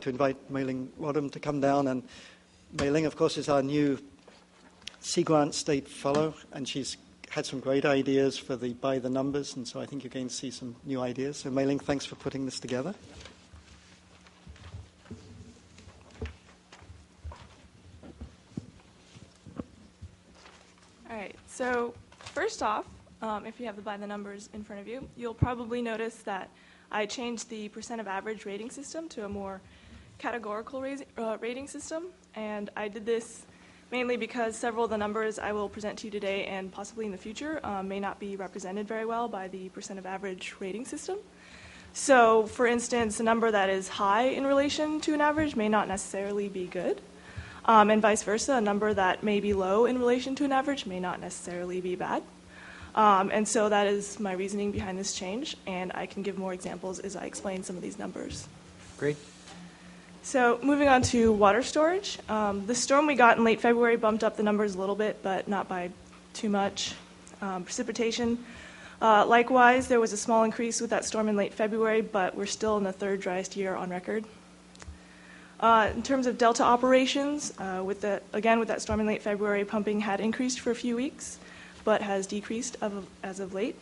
to invite Mei Ling Rodham to come down. And Mei Ling, of course, is our new Sea Grant State Fellow, and she's had some great ideas for the by the numbers, and so I think you're going to see some new ideas. So Mei Ling, thanks for putting this together. All right, so first off, if you have the by the numbers in front of you, you'll probably notice that I changed the percent of average rating system to a more categorical rating system, and I did this mainly because several of the numbers I will present to you today and possibly in the future may not be represented very well by the percent of average rating system. So, for instance, a number that is high in relation to an average may not necessarily be good, and vice versa, a number that may be low in relation to an average may not necessarily be bad. And so that is my reasoning behind this change, and I can give more examples as I explain some of these numbers. Great. So moving on to water storage. The storm we got in late February bumped up the numbers a little bit, but not by too much. Precipitation. Likewise, there was a small increase with that storm in late February, but we're still in the third driest year on record. In terms of delta operations, with that storm in late February, pumping had increased for a few weeks, but has decreased as of late.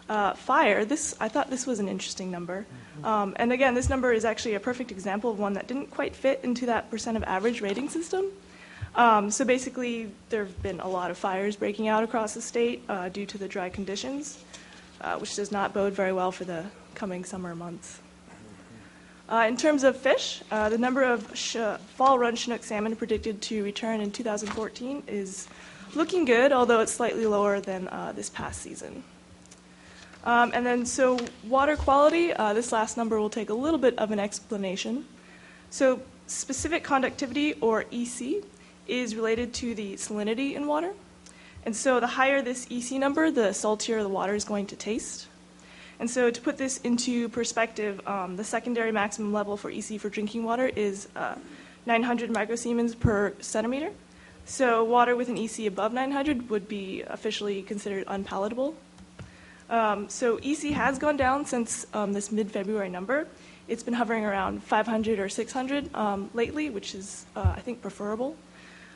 Fire, I thought this was an interesting number. And again, this number is actually a perfect example of one that didn't quite fit into that percent of average rating system. So basically, there have been a lot of fires breaking out across the state due to the dry conditions, which does not bode very well for the coming summer months. In terms of fish, the number of fall run Chinook salmon predicted to return in 2014 is looking good, although it's slightly lower than this past season. And then, so water quality, this last number will take a little bit of an explanation. So specific conductivity, or EC, is related to the salinity in water. And so the higher this EC number, the saltier the water is going to taste. And so to put this into perspective, the secondary maximum level for EC for drinking water is 900 microsiemens per centimeter. So water with an EC above 900 would be officially considered unpalatable. So EC has gone down since this mid-February number. It's been hovering around 500 or 600 lately, which is, I think, preferable.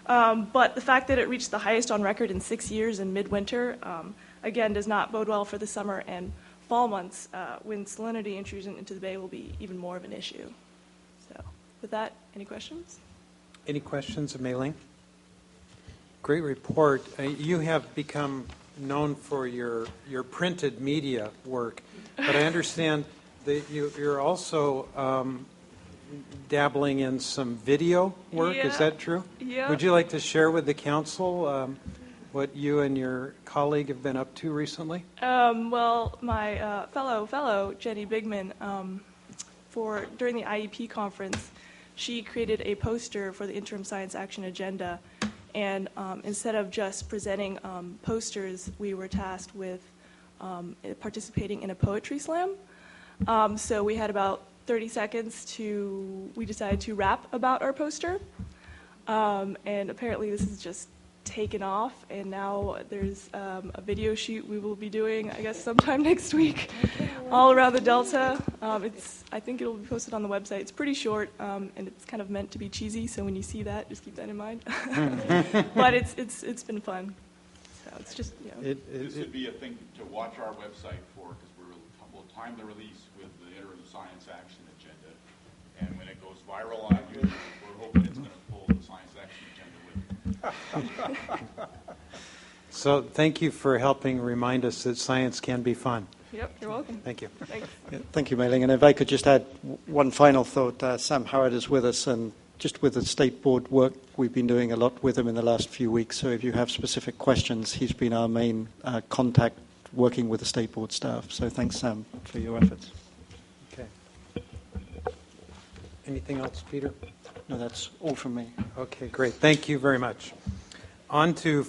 But the fact that it reached the highest on record in 6 years in midwinter, again, does not bode well for the summer and fall months, when salinity intrusion into the bay will be even more of an issue. So with that, any questions? Any questions of Mei Ling? Great report. You have become known for your printed media work, but I understand that you're also dabbling in some video work. Yeah. Is that true? Yeah. Would you like to share with the council what you and your colleague have been up to recently? Well, my fellow Jenny Bigman, during the IEP conference, she created a poster for the Interim Science Action Agenda. And instead of just presenting posters, we were tasked with participating in a poetry slam. So we had about 30 seconds we decided to rap about our poster. And apparently this is just taken off, and now there's a video shoot we will be doing, I guess, sometime next week, all around the Delta. I think it'll be posted on the website. It's pretty short, and it's kind of meant to be cheesy, so when you see that, just keep that in mind. But it's been fun. So it's just, you know. This would be a thing to watch our website for, because we'll time the release with the Interim Science Action Agenda, and when it goes viral on YouTube, we're hoping it's going to pull the Science Action Agenda with it. So thank you for helping remind us that science can be fun. Yep, you're welcome. Thank you. Thanks. Yeah, thank you, Mei Ling. And if I could just add one final thought, Sam Howard is with us, and just with the state board work, we've been doing a lot with him in the last few weeks. So if you have specific questions, he's been our main contact working with the state board staff. So thanks, Sam, for your efforts. Okay. Anything else, Peter? No, that's all from me. Okay, great. Thank you very much. On to